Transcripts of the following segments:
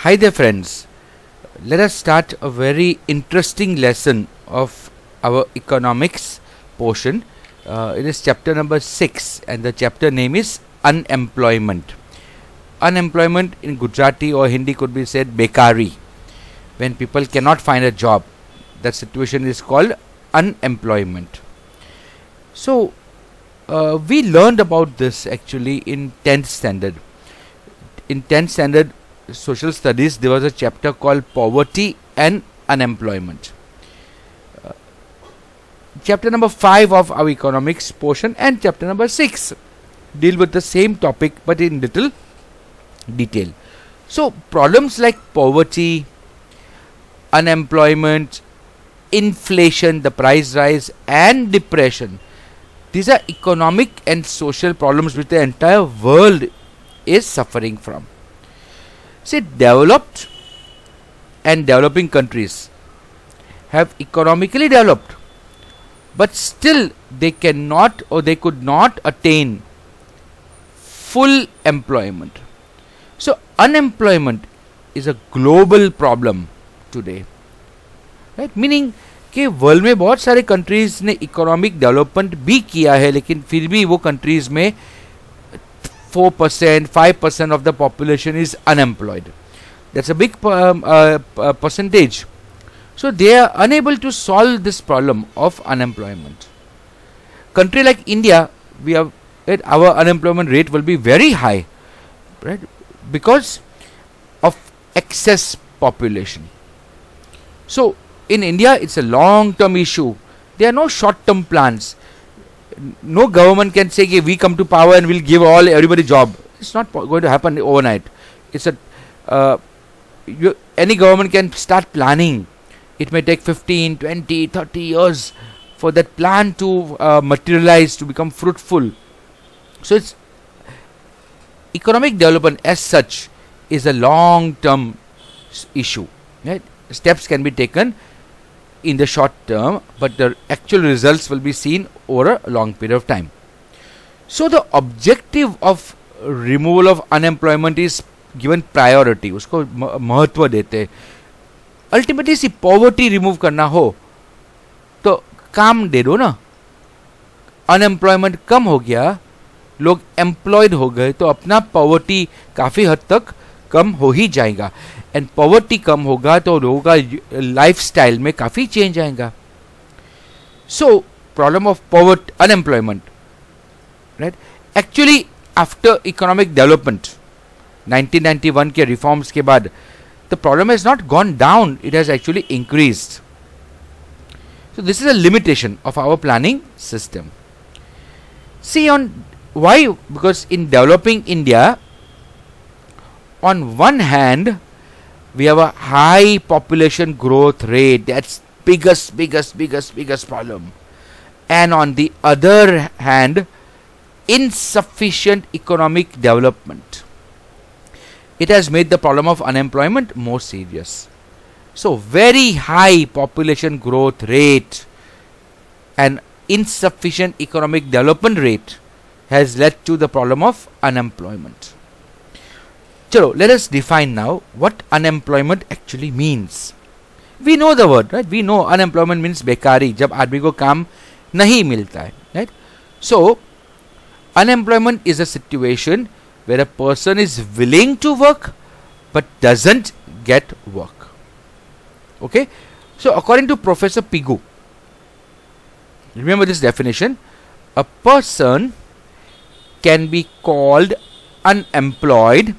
Hi there, friends. Let us start a very interesting lesson of our economics portion. It is chapter number 6, and the chapter name is unemployment. Unemployment in Gujarati or Hindi could be said bekari. When people cannot find a job, that situation is called unemployment. So, we learned about this actually in 10th standard. In 10th standard social studies, there was a chapter called poverty and unemployment. Chapter number 5 of our economics portion and chapter number 6 deal with the same topic but in little detail. So problems like poverty, unemployment, inflation, the price rise, and depression, these are economic and social problems which the entire world is suffering from. See, developed and developing countries have economically developed, but still they cannot or they could not attain full employment. So unemployment is a global problem today, right? Meaning कि world में बहुत सारे countries ने economic development भी किया है, लेकिन फिर भी वो कंट्रीज में 4%, 5% of the population is unemployed. That's a big percentage. So they are unable to solve this problem of unemployment. Country like India, our unemployment rate will be very high, right? Because of excess population. So in India, it's a long-term issue. There are no short-term plans. No government can say we come to power and we'll give everybody job. It's not going to happen overnight. It's any government can start planning. It may take 15, 20, 30 years for that plan to materialize, to become fruitful. So it's economic development as such is a long-term issue, right? Steps can be taken in the short term, but the actual results will be seen over a long period of time. So the objective of removal of unemployment is given priority, उसको महत्व देते. Ultimately si poverty remove करना हो तो काम दे दो ना. Unemployment कम हो गया, लोग employed हो गए, तो अपना poverty काफी हद तक कम हो ही जाएगा. एंड पॉवर्टी कम होगा तो लोगों का लाइफस्टाइल में काफी चेंज आएगा. So problem of poverty, unemployment, right? Actually after economic development 1991 के रिफॉर्म्स के बाद the problem has not gone down, it has actually increased. So this is a limitation of our planning system. See on why? Because in developing India, on one hand, we have a high population growth rate. That's biggest problem. And on the other hand, insufficient economic development. It has made the problem of unemployment more serious. So very high population growth rate and insufficient economic development rate has led to the problem of unemployment. So let us define now what unemployment actually means. We know the word, right? We know unemployment means bekari, जब आदमी को काम नहीं मिलता है, right? So unemployment is a situation where a person is willing to work but doesn't get work. Okay? So according to Professor Pigou, remember this definition, a person can be called unemployed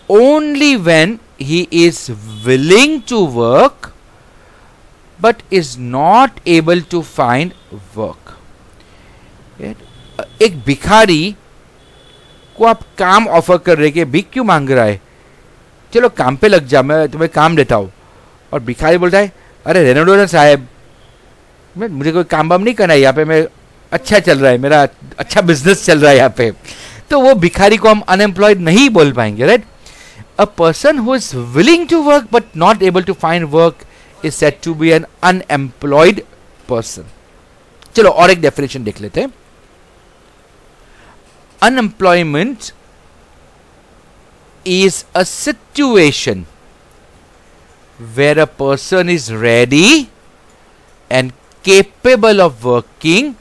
only when he is willing to work but is not able to find work. एक भिखारी को आप काम offer कर रहे कि भीख क्यों मांग रहा है, चलो काम पे लग जा, मैं तुम्हें काम देता हूँ. और भिखारी बोलता है अरे रहने दो ना साहब, मुझे कोई काम वाम नहीं करना है यहाँ पे, मैं अच्छा चल रहा है, मेरा अच्छा बिजनेस चल रहा है यहाँ पे. तो वो भिखारी को हम अनएम्प्लॉयड नहीं बोल पाएंगे, right? A person who is willing to work but not able to find work is said to be an unemployed person. चलो और एक डेफिनेशन देख लेते हैं. Unemployment is a situation where a person is ready and capable of working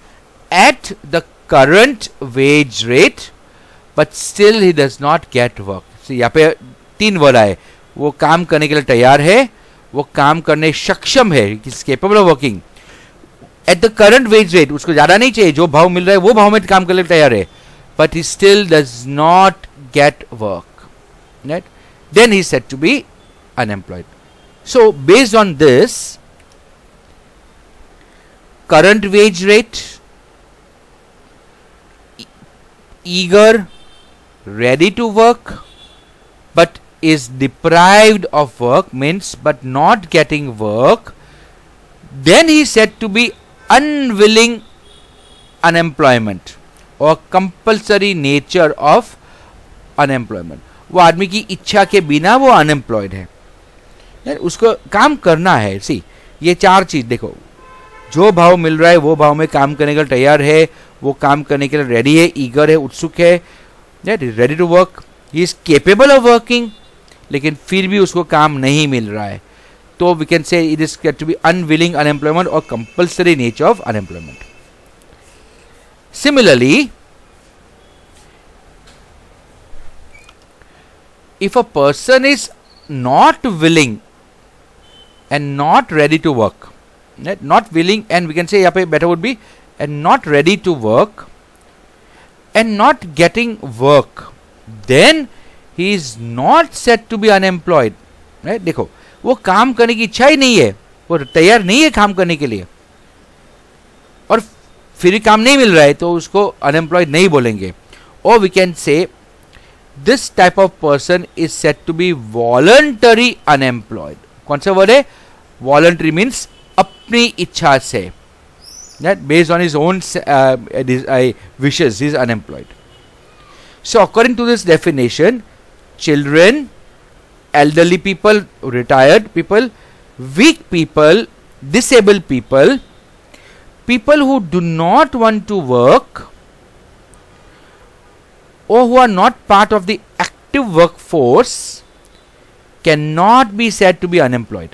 at the current wage rate but still he does not get work. So यहाँ पे 3 word आए, वो काम करने के लिए तैयार है, वो काम करने सक्षम है, capable of working at the current wage rate, उसको ज़्यादा नहीं चाहिए, जो भाव मिल रहा है वो भाव में काम करने के लिए तैयार है, but he still does not get work, right? Then he is said to be unemployed. So based on this, current wage rate, eager, ready to work, but is deprived of work, means but not getting work, then he is said to be unwilling unemployment or compulsory nature of unemployment. वो आदमी की इच्छा के बिना वो unemployed है, उसको काम करना है. सी ये 4 चीज देखो, जो भाव मिल रहा है वो भाव में काम करने के लिए तैयार है, वो काम करने के लिए रेडी है, ईगर है, उत्सुक है, ready to work, he is capable of working, लेकिन फिर भी उसको काम नहीं मिल रहा है, तो we can say it is to be unwilling unemployment और compulsory nature of unemployment. Similarly, if a person is not willing and not ready to work, right? Not willing, and we can say यहाँ पे better would be and not ready to work and not getting work, then he is not said to be unemployed, right? देखो, वो काम करने की इच्छा ही नहीं है, वो तैयार नहीं है काम करने के लिए, और फिर भी काम नहीं मिल रहा है, तो उसको अनएम्प्लॉयड नहीं बोलेंगे. और we can say this type of person is said to be voluntary unemployed. कौन सा वर्ड है? Voluntary means अपनी इच्छा से, that based on his own wishes he is unemployed. So according to this definition, children, elderly people, retired people, weak people, disabled people, people who do not want to work or who are not part of the active workforce cannot be said to be unemployed.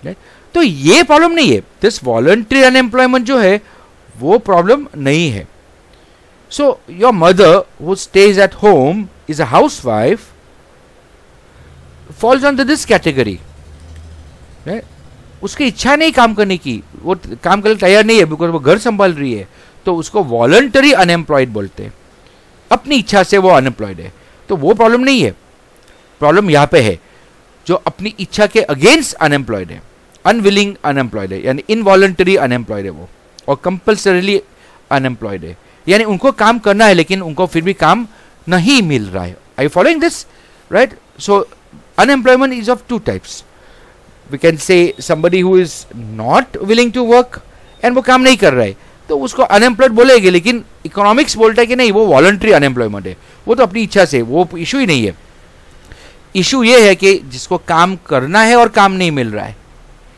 right? तो ये problem नहीं है, this voluntary unemployment जो है वो problem नहीं है. So your mother who stays at home is a house wife falls under this category. उसकी इच्छा नहीं काम करने की, वो काम करने तैयार नहीं है बिकॉज वो घर संभाल रही है, तो उसको वॉलंटरी अनएम्प्लॉयड बोलते हैं, अपनी इच्छा से वो अनएम्प्लॉयड है. तो वो प्रॉब्लम नहीं है, प्रॉब्लम यहाँ पे है जो अपनी इच्छा के अगेंस्ट अनएम्प्लॉयड है, अनविलिंग अनएम्प्लॉयड है, यानी इनवॉलंटरी अनएम्प्लॉयड है वो, और कंपल्सरीली अनएम्प्लॉयड है, यानी उनको काम करना है लेकिन उनको फिर भी काम नहीं मिल रहा है. Are you following this? Right. So unemployment is of 2 types. We can say somebody who is not willing to work and वो काम नहीं कर रहा है, तो उसको अनएम्प्लॉयड बोलेंगे, लेकिन इकोनॉमिक्स बोलता है कि नहीं, वो वॉलंटरी अनएम्प्लॉयमेंट है, वो तो अपनी इच्छा से, वो इशू ही नहीं है. इशू ये है कि जिसको काम करना है और काम नहीं मिल रहा है,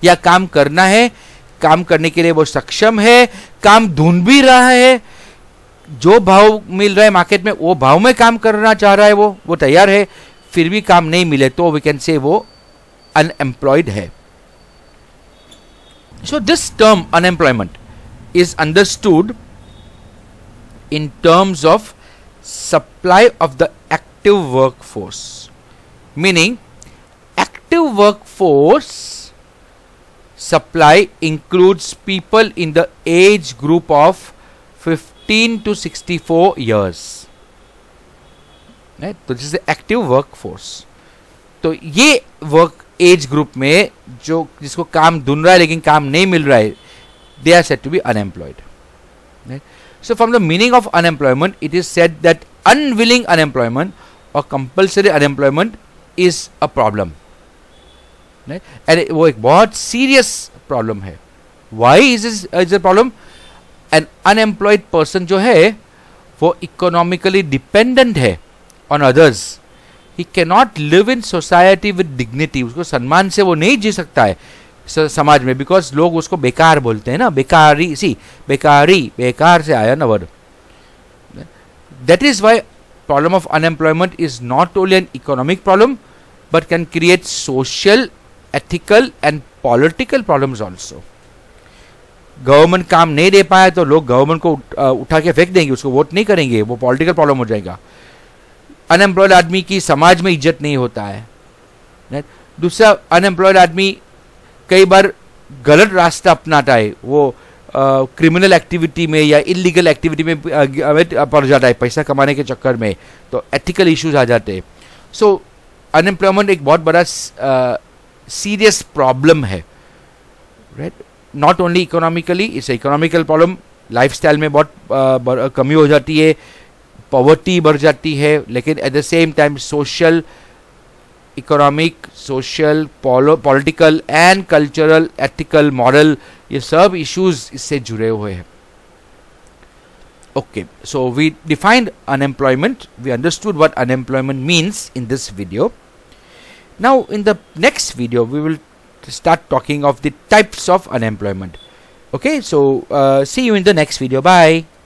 या काम करना है, काम करने के लिए वो सक्षम है, काम ढूंढ भी रहा है, जो भाव मिल रहा है मार्केट में वो भाव में काम करना चाह रहा है, वो तैयार है, फिर भी काम नहीं मिले, तो वी कैन से वो अनएम्प्लॉयड है. So this term unemployment is understood in terms of supply of the active workforce, meaning active workforce supply includes people in the age group of 15 to 64 years, right? So this is the active workforce. तो ये work age group में जो जिसको काम ढूंढ रहा है लेकिन काम नहीं मिल रहा है, they are said to be unemployed. Right? So from the meaning of unemployment, it is said that unwilling unemployment or compulsory unemployment is a problem. Right? And वो एक बहुत serious problem है. Why is this a problem? An unemployed person जो है वो economically dependent है on others. He cannot live in society with dignity. उसको सम्मान से वो नहीं जी सकता है समाज में, बिकॉज लोग उसको बेकार बोलते हैं ना, बेकार से आया ना word. That is why problem of unemployment is not only an economic problem but can create social, ethical and political problems also. Government काम नहीं दे पाया तो लोग गवर्नमेंट को उठा के फेंक देंगे, उसको वोट नहीं करेंगे, वो पॉलिटिकल प्रॉब्लम हो जाएगा. अनएम्प्लॉयड आदमी की समाज में इज्जत नहीं होता है. दूसरा, अनएम्प्लॉयड आदमी कई बार गलत रास्ता अपनाता है, वो क्रिमिनल एक्टिविटी में या इलीगल एक्टिविटी में पड़ जाता है पैसा कमाने के चक्कर में, तो एथिकल इश्यूज आ जाते हैं. सो अनएम्प्लॉयमेंट एक बहुत बड़ा सीरियस प्रॉब्लम है, right. Not only economically, it's economical problem, lifestyle में बहुत कमी हो जाती है, पॉवर्टी बढ़ जाती है, लेकिन at the same time social, economic, social, political and cultural, ethical, moral, ये सब इश्यूज इससे जुड़े हुए हैं. Okay, so we defined unemployment, we understood what unemployment means in this video. Now in the next video we will start talking of the types of unemployment. Okay, so see you in the next video. Bye.